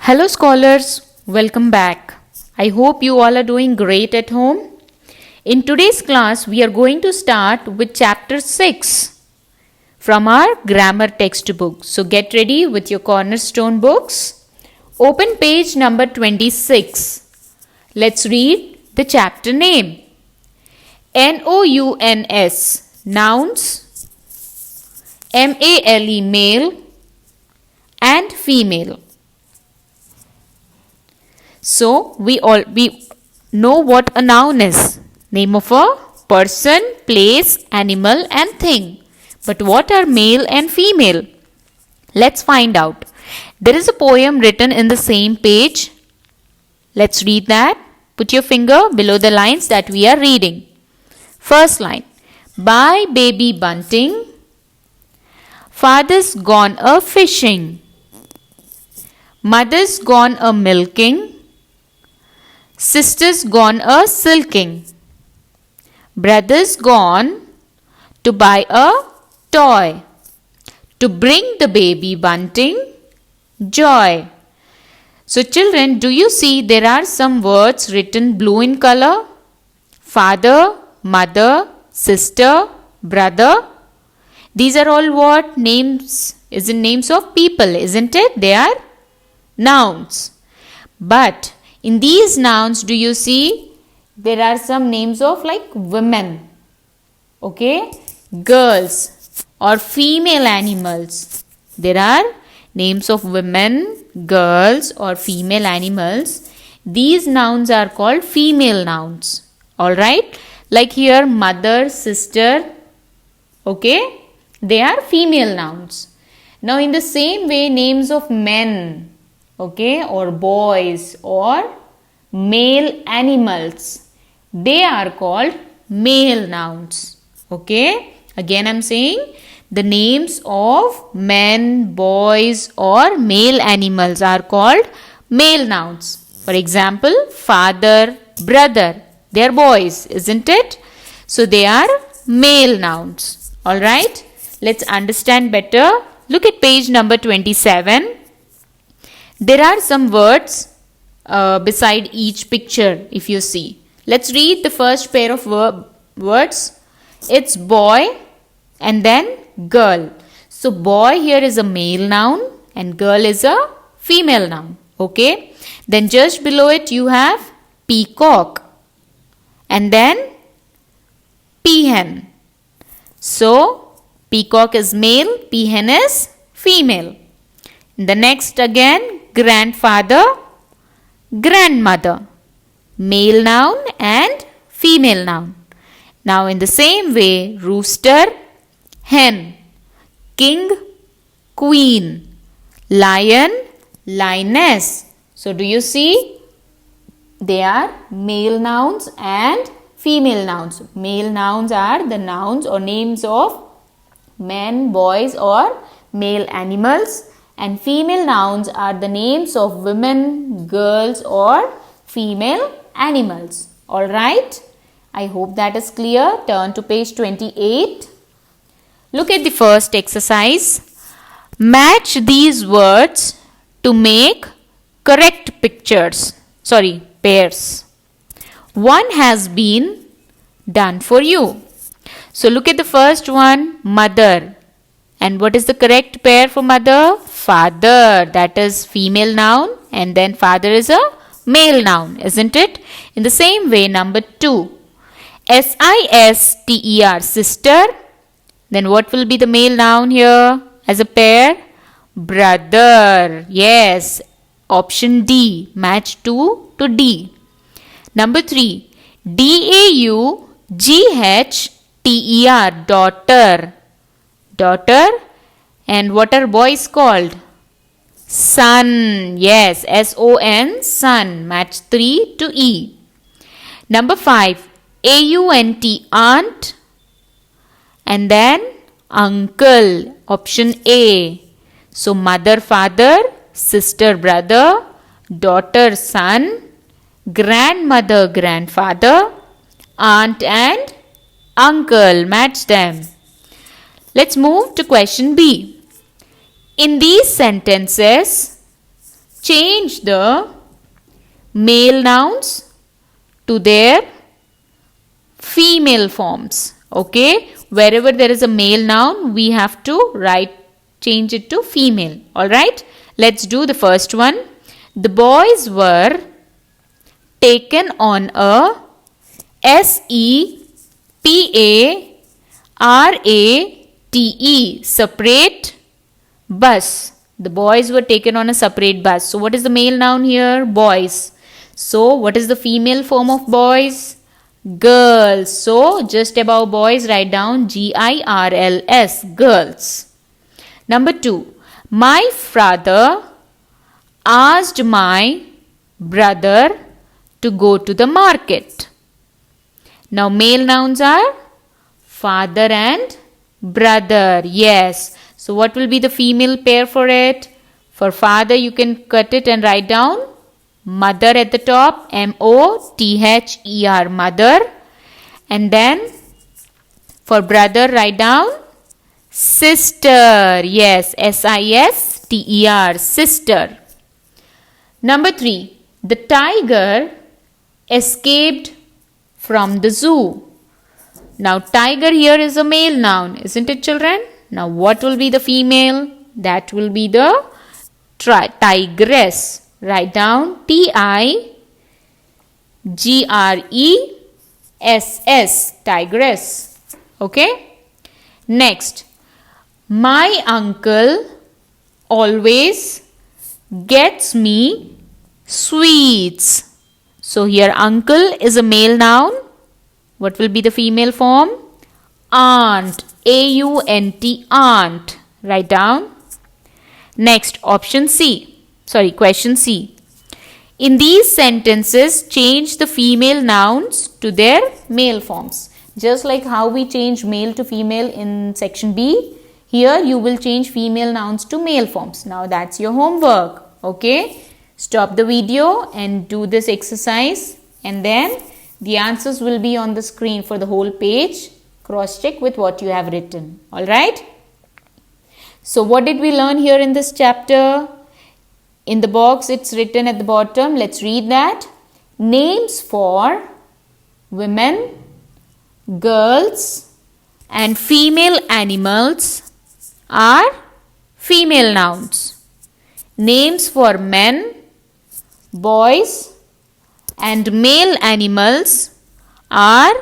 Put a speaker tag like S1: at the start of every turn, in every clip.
S1: Hello scholars, welcome back. I hope you all are doing great at home. In today's class, we are going to start with chapter 6 from our grammar textbook. So get ready with your cornerstone books. Open page number 26. Let's read the chapter name. Nouns, nouns, male, male and female. So we know what a noun is. Name of a person, place, animal and thing. But what are male and female? Let's find out. There is a poem written in the same page. Let's read that. Put your finger below the lines that we are reading. First line. By baby bunting, father's gone a fishing, mother's gone a milking, sister's gone a silking, brother's gone to buy a toy, to bring the baby bunting joy. So children, do you see there are some words written blue in color? Father, mother, sister, brother. These are all what? Names, isn't names of people, isn't it? They are nouns. But in these nouns, do you see there are some names of like women, okay, girls or female animals. There are names of women, girls or female animals. These nouns are called female nouns. Alright, like here mother, sister, okay, they are female nouns. Now in the same way, names of men, okay, or boys or male animals, they are called male nouns. Okay, again I'm saying the names of men, boys or male animals are called male nouns. For example, father, brother, they are boys, isn't it? So they are male nouns. Alright, let's understand better. Look at page number 27. There are some words beside each picture if you see. Let's read the first pair of words. It's boy and then girl. So boy here is a male noun and girl is a female noun. Okay. Then just below it you have peacock and then peahen. So peacock is male, peahen is female. The next again grandfather, grandmother, male noun and female noun. Now in the same way, rooster, hen, king, queen, lion, lioness. So do you see? They are male nouns and female nouns. Male nouns are the nouns or names of men, boys or male animals. And female nouns are the names of women, girls or female animals. Alright, I hope that is clear. Turn to page 28. Look at the first exercise. Match these words to make correct pairs. One has been done for you. So look at the first one, mother. And what is the correct pair for mother? Father, that is female noun and then father is a male noun, isn't it? In the same way, number 2, sister, sister. Then what will be the male noun here as a pair? Brother, yes, option D, match 2 to D. Number 3, daughter, daughter. Daughter. And what are boys called? Son. Yes, S-O-N, son. Match 3 to E. Number 5, aunt, aunt. And then uncle. Option A. So mother, father, sister, brother, daughter, son, grandmother, grandfather, aunt and uncle. Match them. Let's move to question B. In these sentences, change the male nouns to their female forms. Okay, wherever there is a male noun, we have to change it to female. Alright, let's do the first one. The boys were taken on a separate separate bus. The boys were taken on a separate bus. So what is the male noun here? Boys. So what is the female form of boys? Girls. So just above boys, write down GIRLS, girls. Number 2. My father asked my brother to go to the market. Now male nouns are father and brother. Yes. So what will be the female pair for it? For father, you can cut it and write down mother at the top, MOTHER, mother. And then for brother, write down sister. Yes, SISTER, sister. Number 3, the tiger escaped from the zoo. Now tiger here is a male noun, isn't it, children? Now what will be the female? That will be the tigress. Write down TIGRESS, tigress. Okay. Next, my uncle always gets me sweets. So here uncle is a male noun. What will be the female form? Aunt, AUNT, aunt. Write down. Next, option C. Question C. In these sentences, change the female nouns to their male forms. Just like how we change male to female in section B, here you will change female nouns to male forms. Now that's your homework. Okay. Stop the video and do this exercise, and then the answers will be on the screen for the whole page. Cross check with what you have written. Alright. So what did we learn here in this chapter? In the box it's written at the bottom. Let's read that. Names for women, girls and female animals are female nouns. Names for men, boys and male animals are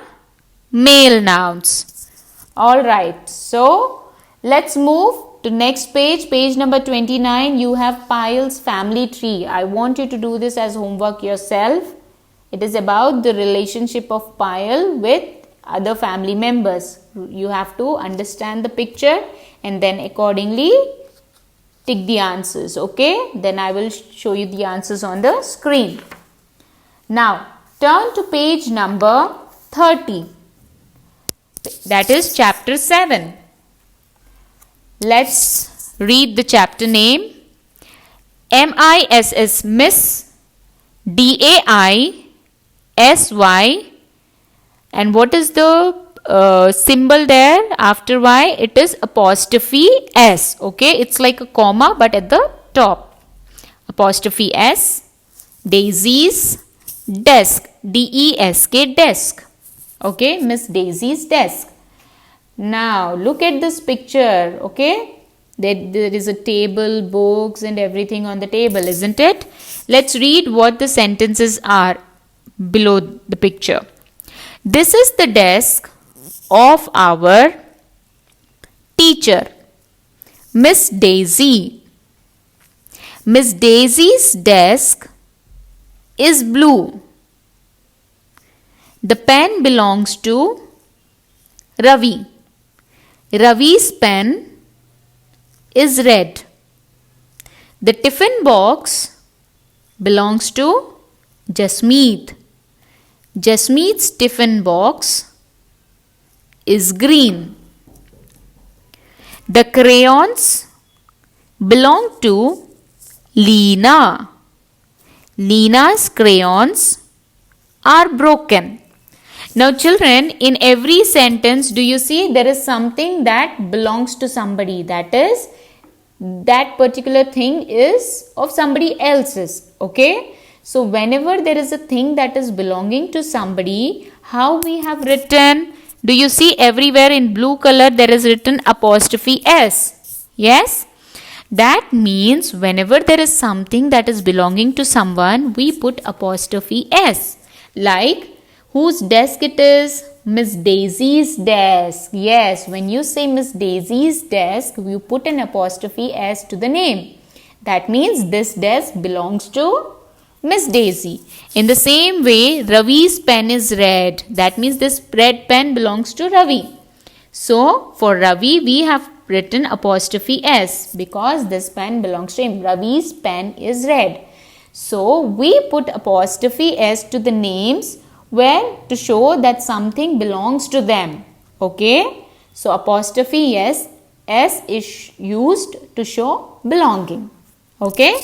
S1: male nouns. Alright, so let's move to next page, page number 29. You have Payal's family tree. I want you to do this as homework yourself. It is about the relationship of Payal with other family members. You have to understand the picture and then accordingly tick the answers. Okay, then I will show you the answers on the screen. Now turn to page number 30. That is chapter 7. Let's read the chapter name. MISS, Miss, DAISY, and what is the symbol there after Y? It is apostrophe S. Okay, it's like a comma but at the top. Apostrophe S. Daisy's desk, DESK, desk. Okay, Miss Daisy's desk. Now look at this picture. Okay, there is a table, books and everything on the table, isn't it? Let's read what the sentences are below the picture. This is the desk of our teacher, Miss Daisy. Miss Daisy's desk is blue. The pen belongs to Ravi. Ravi's pen is red. The tiffin box belongs to Jasmeet. Jasmeet's tiffin box is green. The crayons belong to Leena. Leena's crayons are broken. Now children, in every sentence, do you see there is something that belongs to somebody? That is, that particular thing is of somebody else's. Okay, so whenever there is a thing that is belonging to somebody, how we have written? Do you see everywhere in blue color there is written apostrophe S? Yes, that means whenever there is something that is belonging to someone, we put apostrophe S. Like, whose desk it is? Miss Daisy's desk. Yes, when you say Miss Daisy's desk, you put an apostrophe S to the name. That means this desk belongs to Miss Daisy. In the same way, Ravi's pen is red. That means this red pen belongs to Ravi. So, for Ravi, we have written apostrophe S because this pen belongs to him. Ravi's pen is red. So, we put apostrophe S to the names where to show that something belongs to them. Okay. So, apostrophe S is used to show belonging. Okay.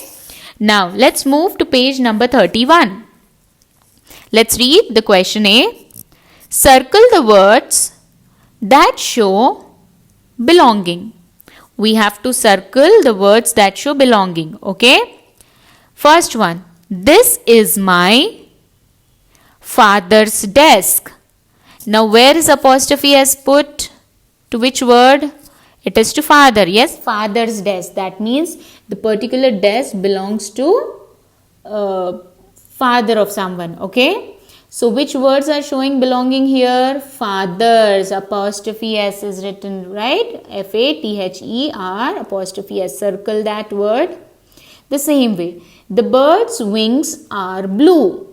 S1: Now, let's move to page number 31. Let's read the question A. Circle the words that show belonging. We have to circle the words that show belonging. Okay. First one. This is my father's desk. Now, where is apostrophe S put? To which word? It is to father. Yes, father's desk. That means the particular desk belongs to father of someone. Okay. So, which words are showing belonging here? Father's. Apostrophe S is written, right? F-A-T-H-E-R apostrophe S. Circle that word. The same way. The bird's wings are blue.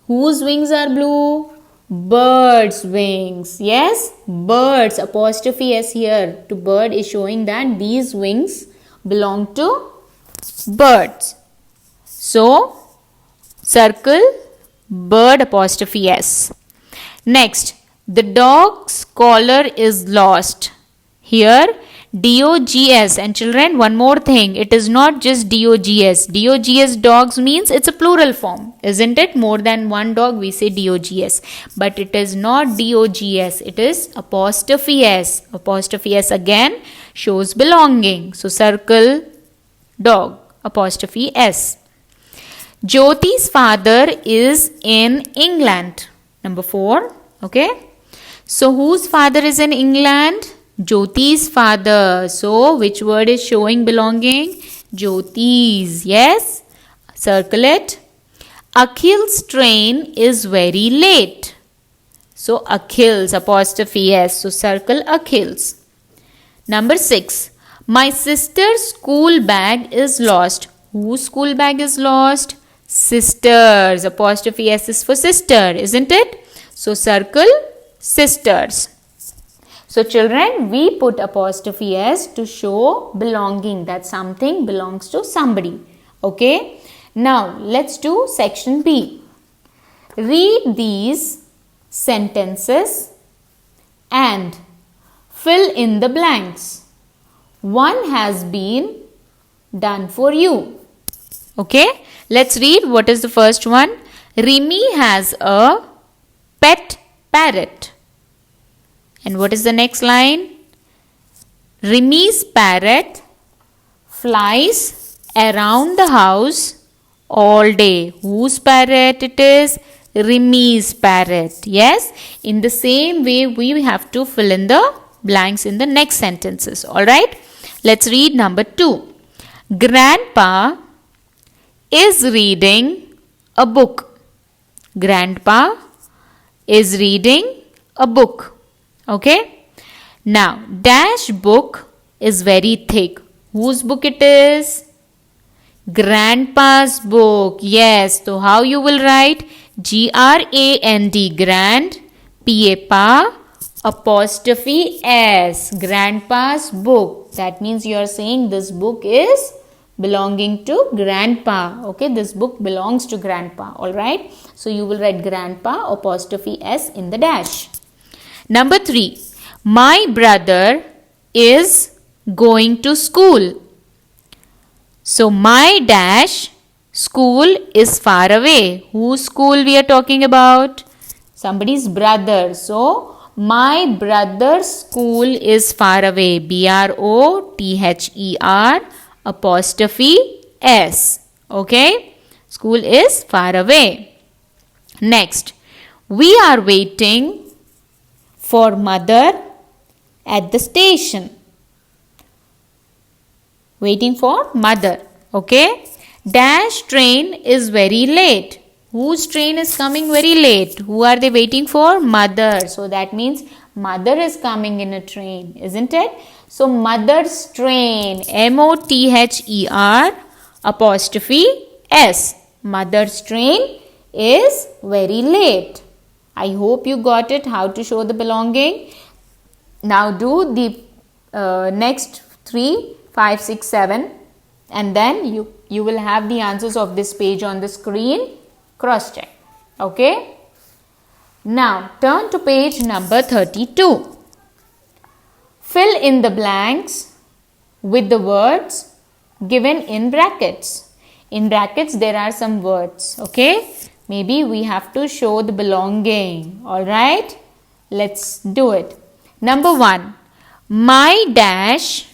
S1: Whose wings are blue? Bird's wings. Yes, birds. Apostrophe S here to bird is showing that these wings belong to birds. So, circle bird apostrophe S. Next, the dog's collar is lost. Here, D-O-G-S. And children, one more thing. It is not just D-O-G-S. D-O-G-S dogs means it's a plural form. Isn't it? More than one dog we say D-O-G-S. But it is not D-O-G-S. It is apostrophe S. Apostrophe S again shows belonging. So, circle dog apostrophe S. Jyoti's father is in England. Number 4. Okay. So, whose father is in England? Jyoti's father. So, which word is showing belonging? Jyoti's. Yes. Circle it. Akhil's train is very late. So, Akhil's apostrophe S. So, circle Akhil's. Number 6. My sister's school bag is lost. Whose school bag is lost? Sister's. Apostrophe S is for sister, isn't it? So, circle sisters. So, children, we put apostrophe S to show belonging, that something belongs to somebody. Okay. Now, let's do section B. Read these sentences and fill in the blanks. One has been done for you. Okay. Let's read what is the first one. Rimi has a pet parrot. And what is the next line? Rimi's parrot flies around the house all day. Whose parrot it is? Rimi's parrot. Yes. In the same way, we have to fill in the blanks in the next sentences. Alright. Let's read number 2. Grandpa is reading a book. Grandpa is reading a book. Okay. Now, dash book is very thick. Whose book it is? Grandpa's book. Yes. So, how you will write? G-R-A-N-D. Grand. P-A-Pa. Apostrophe S. Grandpa's book. That means you are saying this book is belonging to grandpa. Okay. This book belongs to grandpa. Alright. So, you will write grandpa apostrophe S in the dash. Number 3. My brother is going to school. So, my dash school is far away. Whose school we are talking about? Somebody's brother. So, My brother's school is far away. BROTHER apostrophe S. Okay. School is far away. Next, we are waiting for mother at the station. Waiting for mother. Okay. Dash train is very late. Whose train is coming very late? Who are they waiting for? Mother. So that means mother is coming in a train, isn't it? So mother's train, MOTHER apostrophe S. Mother's train is very late. I hope you got it, how to show the belonging. Now do the next 3, 5, 6, 7 and then you will have the answers of this page on the screen. Cross check. Okay. Now turn to page number 32. Fill in the blanks with the words given in brackets. In brackets there are some words. Okay. Maybe we have to show the belonging. Alright. Let's do it. Number 1. My dash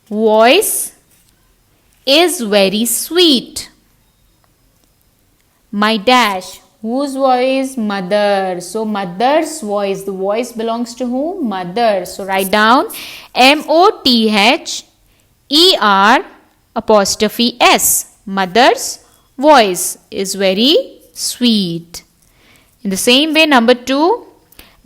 S1: voice is very sweet. My dash, whose voice? Mother. So mother's voice, the voice belongs to whom? Mother. So write down MOTHER apostrophe S. Mother's voice is very sweet. In the same way, number 2,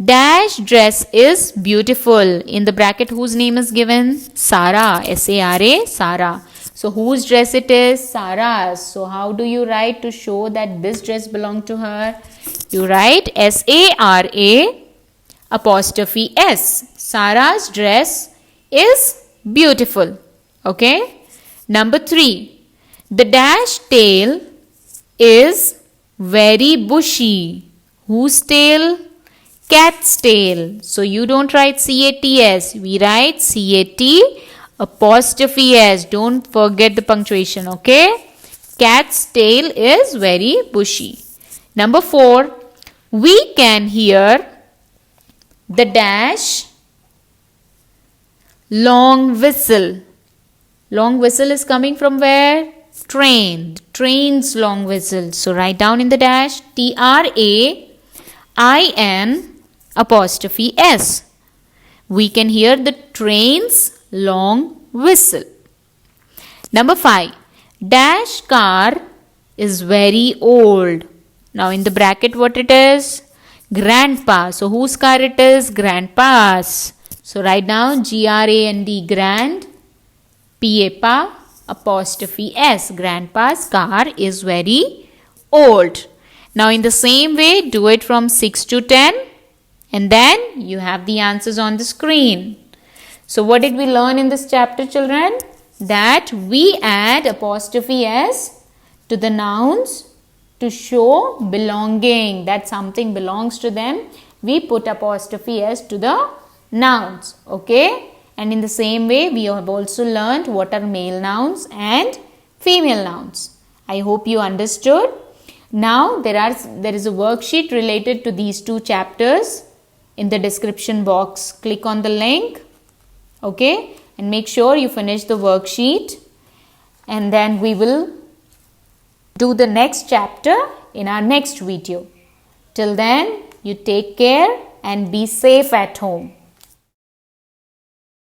S1: dash dress is beautiful. In the bracket, whose name is given? Sarah. S-A-R-A, Sarah. So whose dress it is? Sarah's. So how do you write to show that this dress belonged to her? You write S-A-R-A apostrophe S. Sarah's dress is beautiful. Okay. Number 3. The dash tail is very bushy. Whose tail? Cat's tail. So you don't write C-A-T-S. We write C-A-T apostrophe S. Don't forget the punctuation. Okay. Cat's tail is very bushy. Number 4. We can hear the dash long whistle. Long whistle is coming from where? Train. Train's long whistle. So write down in the dash T-R-A-I-N apostrophe S. We can hear the train's long whistle. Number 5. Dash car is very old. Now in the bracket what it is? Grandpa. So whose car it is? Grandpa's. So write down G-R-A-N-D, grand, P-A-Pa, apostrophe S. Grandpa's car is very old. Now in the same way, do it from 6 to 10 and then you have the answers on the screen. So what did we learn in this chapter, children? That we add apostrophe S to the nouns to show belonging, that something belongs to them. We put apostrophe S to the nouns. Okay. And in the same way, we have also learned what are male nouns and female nouns. I hope you understood. Now there is a worksheet related to these 2 chapters in the description box. Click on the link. Okay, and make sure you finish the worksheet, and then we will do the next chapter in our next video. Till then, you take care and be safe at home.